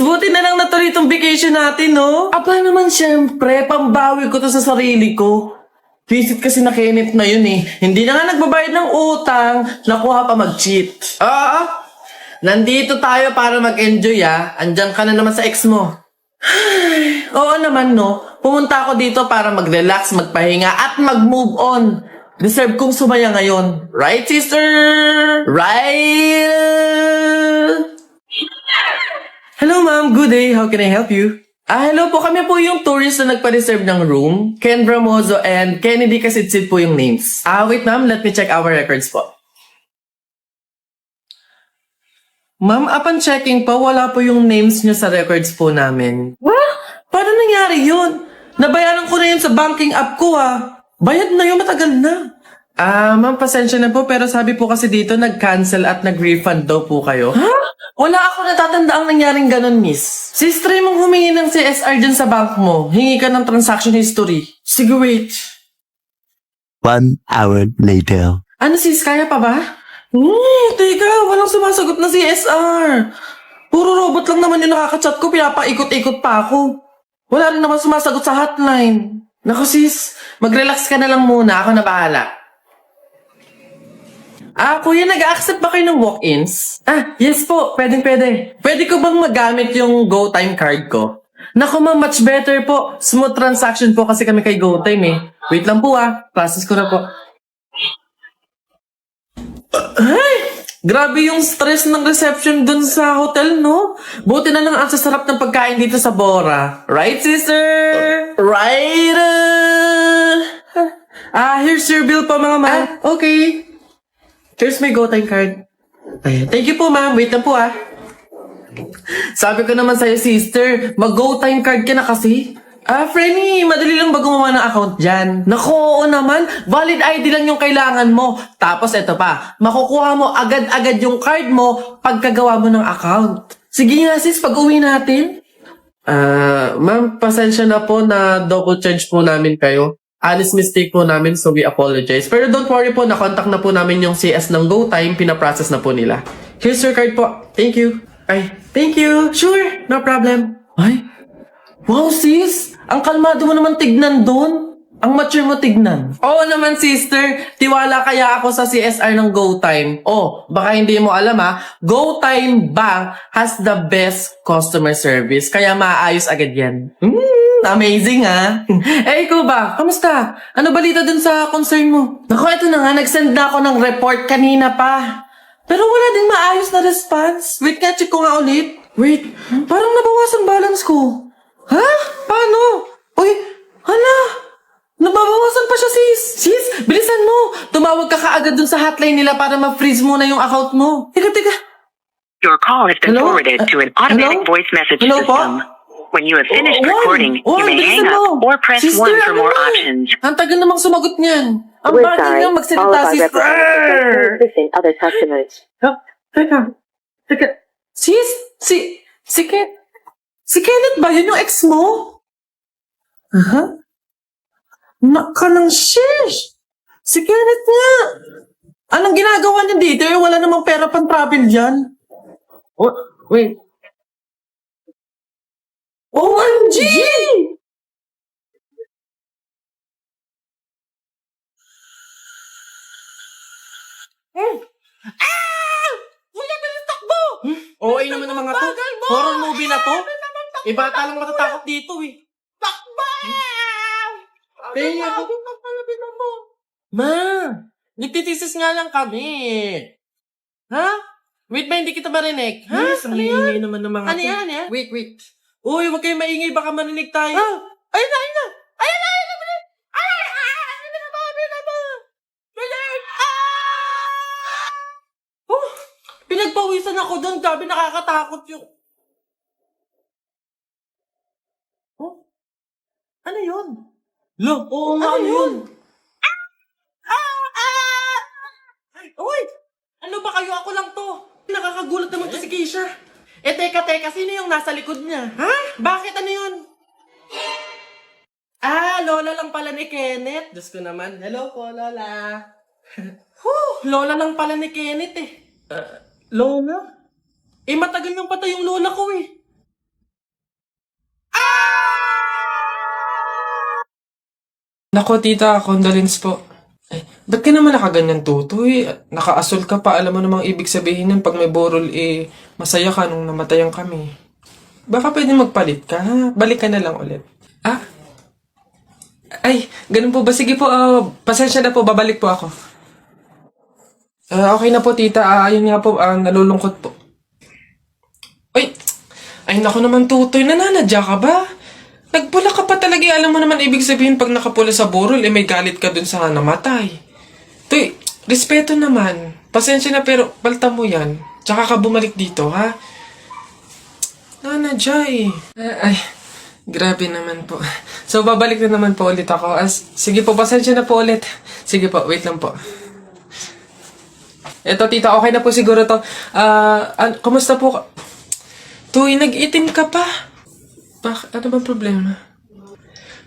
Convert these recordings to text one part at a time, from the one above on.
buti na lang natuloy itong vacation natin, no? Aba naman syempre, pambawi ko to sa sarili ko. Visit kasi na Kenneth na yun eh. Hindi na nga nagbabayad ng utang, nakuha pa mag-cheat. Nandito tayo para mag-enjoy Andiyan ka na naman sa ex mo. Oo naman no. Pumunta ako dito para mag-relax, magpahinga at mag-move on. Deserve kong sumaya ngayon. Right, sister? Right? Hello ma'am, good day. How can I help you? Hello po. Kami po yung tourist na nagpa-reserve ng room. Ken Bramozo and Kennedy Kasitsit po yung names. Wait ma'am, let me check our records po. Ma'am, upon checking po, wala po yung names nyo sa records po namin. What? Paano nangyari yun? Nabayaran ko na yun sa banking app ko Bayad na yun, matagal na. Ma'am, pasensya na po, pero sabi po kasi dito, nag-cancel at nag-refund daw po kayo. Wala ako natatanda ang nangyaring ganun, miss. Sis, try mong humingi ng CSR dyan sa bank mo. Hingi ka ng transaction history. Sige, wait. 1 hour later. Ano sis, kaya pa ba? Teka, walang sumasagot na CSR. Puro robot lang naman yung nakaka-chat ko, pinapaikot-ikot pa ako. Wala rin naman sumasagot sa hotline. Naku sis, mag-relax ka na lang muna, ako na bahala. Kuya, nag-accept ba kayo ng walk-ins? Yes po, pwede. Pwede ko bang magamit yung GoTime card ko? Naku ma'am, much better po. Smooth transaction po kasi kami kay GoTime eh. Wait lang po process ko na po. Grabe yung stress ng reception dun sa hotel, no? Buti na lang ang sasarap ng pagkain dito sa Bora. Right, sister? Right? Here's your bill po, mga ma'am. Okay. Here's my GoTime card. Ayan. Thank you po, ma'am. Wait lang po, Sabi ko naman sa'yo, sister, mag-GoTime card ka na kasi. Frenny, madali lang ba gumawa ng account dyan? Naku, oo naman. Valid ID lang yung kailangan mo. Tapos eto pa, makukuha mo agad-agad yung card mo pagkagawa mo ng account. Sige nga sis, pag-uwi natin. Ma'am, pasensya na po na double charge po namin kayo. Honest mistake po namin, so we apologize. Pero don't worry po, nakontak na po namin yung CS ng GoTime, pinaprocess na po nila. Here's your card po. Thank you. Thank you. Sure, no problem. Wow sis! Ang kalmado mo naman tignan doon. Ang mature mo tignan. Oo naman sister, tiwala kaya ako sa CSR ng GoTime. Baka hindi mo alam GoTime Bank has the best customer service. Kaya maayos agad yan. Amazing ikaw ba? Kamusta? Ano balita dun sa concern mo? Naku, ito na nga, nag-send na ako ng report kanina pa. Pero wala din maayos na response. Wait nga, check ko nga ulit. Wait, parang nabawasan balance ko. Paano? Uy, hala! Nababawasan pa siya, sis! Sis, bilisan mo! Tumawag ka kaagad dun sa hotline nila para ma-freeze muna yung account mo. Teka. Your call has been forwarded to an automatic voice message system. When you have finished recording, you may hang up or press 1 for more options. Ang tagal namang sumagot niyan. Ang We're bagay sorry. nga All of magsalita, our sister. representatives are assisting other customers. Teka. Sis, si Kenneth ba? Yun yung ex mo? Naka ng shish! Si Kenneth nga! Anong ginagawa niya dito? Wala namang pera pang travel dyan. Wait. OMG! Wala ba yung takbo? Okay naman ng mga to. Horror movie na to. Bata lang matatakot dito Takbo! Kaya ako. Ma, nagtitisis nga lang kami. Wait ba, hindi kita marinig? Yes, ang ingay naman ng mga to. Ano yan? Wait. Uy, huwag kayo maingay, baka marinig tayo. Ayun na! Pinagpawisan ako doon, gabi nakakatakot yung... Ano yun? Oo nga, ano yun? Uy! Ano ba kayo? Ako lang to. Nakakagulat naman to si Keisha. Teka, sino yung nasa likod niya? Bakit? Ano yun? Lola lang pala ni Kenneth. Diyos ko naman. Hello po, Lola. Lola lang pala ni Kenneth Lola? Matagal nang patay yung lola ko Nako, tita, condolence po. Ba't ka naman nakaganyan, tutoy? Nakaasol ka pa. Alam mo namang ibig sabihin nun, pag may borol, masaya ka nung namatayan kami. Baka pwede magpalit ka, ha? Balik ka na lang ulit. Ah? Ay, ganun po ba? Sige po, pasensya na po, babalik po ako. Okay na po, tita. Ayun nga po, nalulungkot po. Ay, naku naman, tutoy. Nananadya ka ba? Nagpula ka pa talaga. Alam mo naman ibig sabihin pag nakapula sa borol, may galit ka dun sa namatay. Tuy, respeto naman. Pasensya na pero palta mo yan. Tsaka ka bumalik dito, ha? Nanadya Ay, grabe naman po. So, babalik na naman po ulit ako. Sige po, pasensya na po ulit. Sige po, wait lang po. Eto, tita, okay na po siguro to. Kumusta po? Tuy, nag-itim ka pa. Ano bang problema?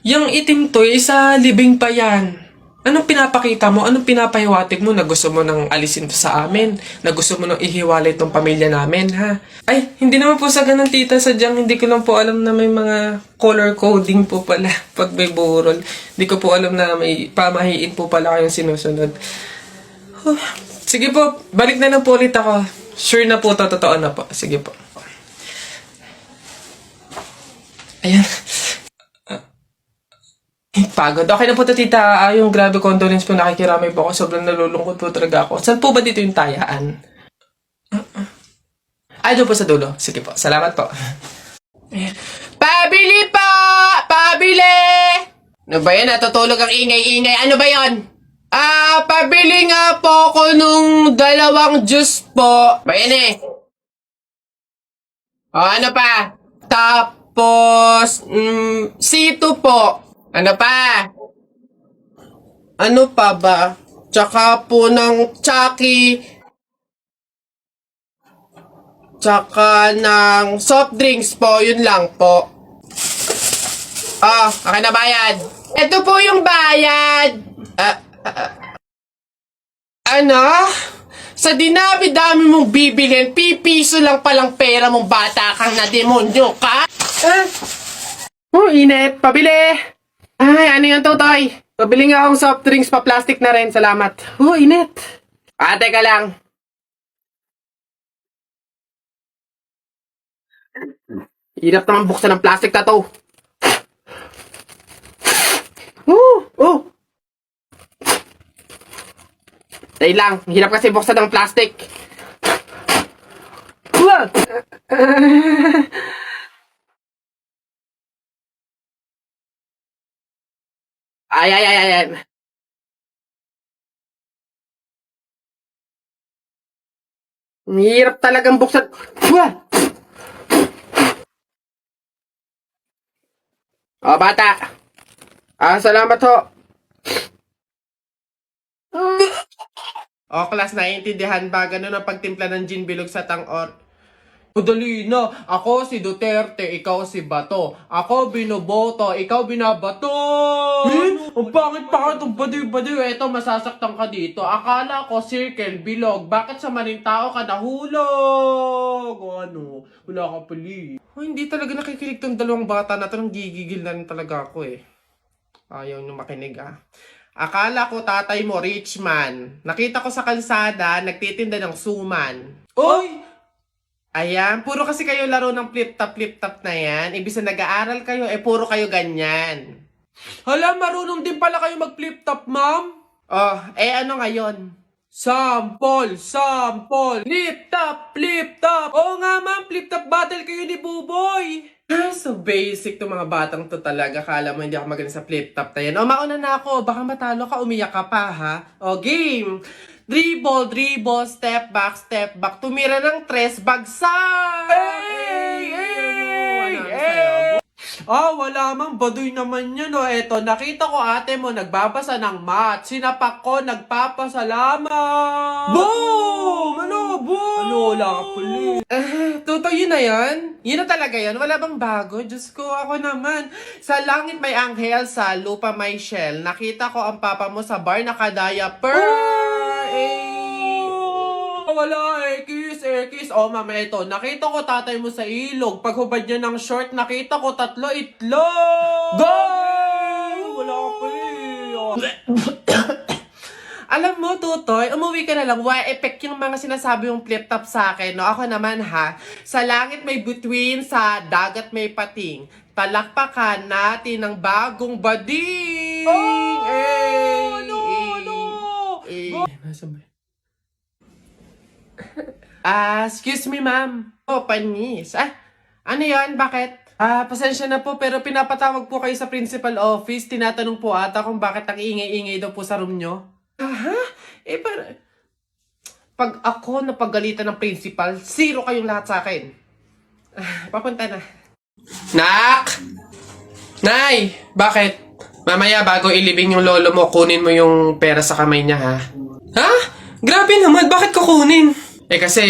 Yung itim to, sa libing pa yan. Anong pinapakita mo? Anong pinapahiwatig mo na gusto mo nang alisin to sa amin? Na gusto mo nang ihiwalay tong pamilya namin, ha? Ay, hindi naman po sa ganun, tita. Sadyang hindi ko lang po alam na may mga color coding po pala pag may burol. Hindi ko po alam na may pamahiin po pala kayong sinusunod. Sige po, balik na lang po ulit ako. Sure na po, totoo na po. Sige po. Ayan. Pagod. Okay na po to, tita. Yung grabe condolence po, nakikiramay po ako. Sobrang nalulungkot po talaga ako. Saan po ba dito yung tayaan? Doon po sa dulo. Sige po. Salamat po. Pabili po! Pabili! Ano ba yan? Natutulog ang ingay-ingay. Ano ba yon? Pabili nga po ako nung 2 juice po. Ba yan ano pa? Tapos, C2 po. Ano pa? Ano pa ba? Tsaka po ng Chucky. Tsaka ng soft drinks po. Yun lang po. Okay na bayad. Ito po yung bayad. Ano? Sa dinami-dami mong bibilin, pipiso lang palang pera mong bata kang na demonyo ka? Init. Pabili. Ay, ano yung tutoy? Pabili nga akong soft drinks pa plastic na rin. Salamat. Init. Teka lang. Hirap naman buksan ng plastic na to. Dahil lang, hirap kasi buksan ng plastic. Ay. Hirap talagang buksan. Bata. Salamat ho. Class, naiintindihan ba? Ganun ang pagtimpla ng gin bilog sa tang-or. Dali na. Ako si Duterte, ikaw si Bato. Ako binoboto, ikaw binabato. Ang pangit-pangit ang baduy-baduy. Eto, masasaktan ka dito. Akala ko circle, bilog. Bakit sa maling tao ka nahulog? Ano? Wala ka pali. Hindi talaga nakikinig tong 2 bata na to. Nang gigigil na rin talaga ako Ayaw nyo makinig Akala ko tatay mo, rich man. Nakita ko sa kalsada, nagtitinda ng suman. Oy! Ayan, puro kasi kayo laro ng flip-top na yan. Ibig na nag-aaral kayo, puro kayo ganyan. Hala, marunong din pala kayo mag-flip-top, ma'am? Ano ngayon? Sample! Flip-top! Oo nga, ma'am, flip-top battle kayo ni Buboy. So basic to mga batang to talaga. Kala mo hindi ako magaling sa flip-top na yan. Mauna na ako. Baka matalo ka, umiyak ka pa, ha? Game! Dribble, step back. Tumira ng 3, bagsak! Wala mang baduy naman yun, Eto, nakita ko ate mo nagbabasa ng math. Sinapak ko, nagpapasalamat! Boom! Boom! Wala ka puli. Totoo yun na yan? Yun na talaga yan? Wala bang bago? Diyos ko, ako naman. Sa langit may anghel, sa lupa may shell. Nakita ko ang papa mo sa bar nakadaya-per. Wala, kiss. Mama, ito. Nakita ko tatay mo sa ilog. Paghubad niya ng short, nakita ko 3 itlog. Go! Wala ka pala Alam mo, Tutoy, umuwi ka na lang. Why effect yung mga sinasabi yung flip top sa akin, no? Ako naman, ha? Sa langit may bituin, sa dagat may pating. Talakpakan natin ang bagong bading! Oh! Nasaan ba? Excuse me, ma'am. Oh, panis. Ano yan? Bakit? Pasensya na po, pero pinapatawag po kayo sa principal office. Tinatanong po ata kung bakit ang ingay-ingay daw po sa room nyo. Pag ako napagalitan ng principal, 0 kayong lahat sa akin. Papunta na. Nak! Nay! Bakit? Mamaya bago ilibing yung lolo mo, kunin mo yung pera sa kamay niya, ha? Ha? Grabe naman, bakit kukunin? Kasi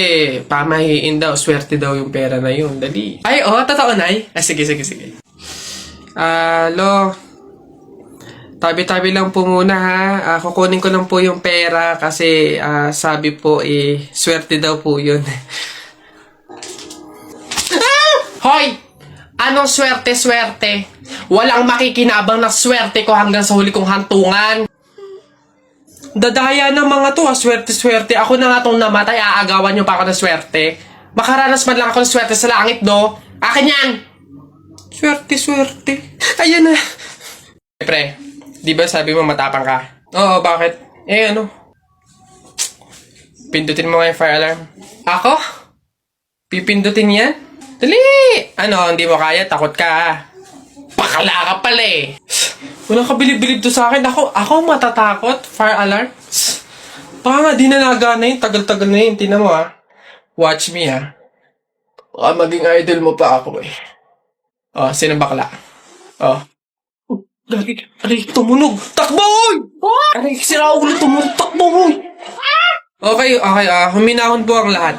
pamahiin daw, swerte daw yung pera na yun. Dali. Ay, totoo, Nay? Sige. Lo, tabi-tabi lang po muna, ha? Kukunin ko lang po yung pera kasi sabi po, swerte daw po yun. Hoy! Anong swerte-swerte? Walang makikinabang na swerte ko hanggang sa huli kong hantungan. Dadaya ng mga to, swerte-swerte. Ako na nga tong namatay, aagawan nyo pa ako ng swerte. Makaranas man lang ako ng swerte sa langit, do. Akin yan! Swerte-swerte. Ayan na. Pre, di ba sabi mo matapang ka? Oo, bakit? Pindutin mo nga yung fire alarm. Ako? Pipindutin yan? Dali! Hindi mo kaya? Takot ka, Pakala ka pala eh. Walang kabilib-bilib to sa akin. Ako matatakot? Fire alarm? Baka nga di na nagana yun. Tagal-tagal na yun. Tingnan mo, ha. Watch me, ha. Baka maging idol mo pa ako, eh. Sino bakla? Aray, tumunog. Takbo, oy! Aray, sira ulo tumunog. Takbo, oy! Okay. Huminahon po ang lahat.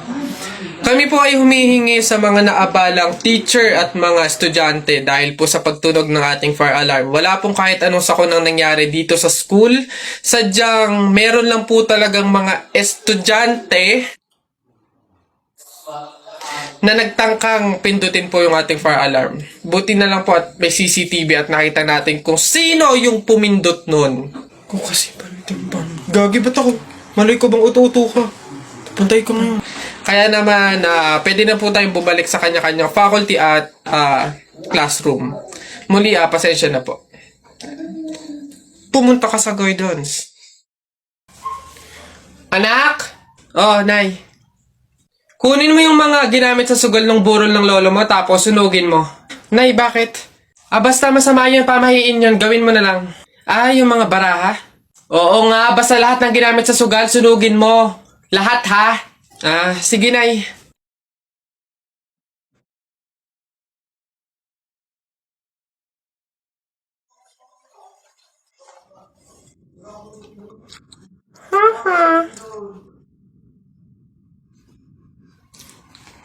Kami po ay humihingi sa mga naabalang teacher at mga estudyante dahil po sa pagtunog ng ating fire alarm. Wala pong kahit anong sakunang nangyari dito sa school. Sadyang meron lang po talagang mga estudyante na nagtangkang pindutin po yung ating fire alarm. Buti na lang po at may CCTV at nakita natin kung sino yung pumindot nun. Kung kasi pantimbang. Gagi, ba't ako? Maloy ko bang uto-uto ka? Puntay ko ngayon. Kaya naman, pwede na po tayong bumalik sa kanya-kanyang faculty at classroom. Muli, pasensya na po. Pumunta ka sa guidance. Anak! Nay. Kunin mo yung mga ginamit sa sugal ng burol ng lolo mo tapos sunugin mo. Nay, bakit? Basta masama yun, pamahiin yun, gawin mo na lang. Yung mga baraha? Oo nga, basta lahat ng ginamit sa sugal, sunugin mo. Lahat, ha? Sige, Nay.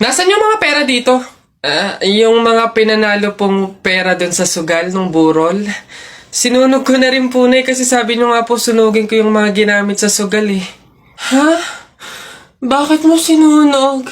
Nasaan yung mga pera dito? Yung mga pinanalo pong pera dun sa sugal ng burol. Sinunog ko na rin po, Nay, kasi sabi nyo nga po sunugin ko yung mga ginamit sa sugal, eh. Ha? Bakit mo sinunog?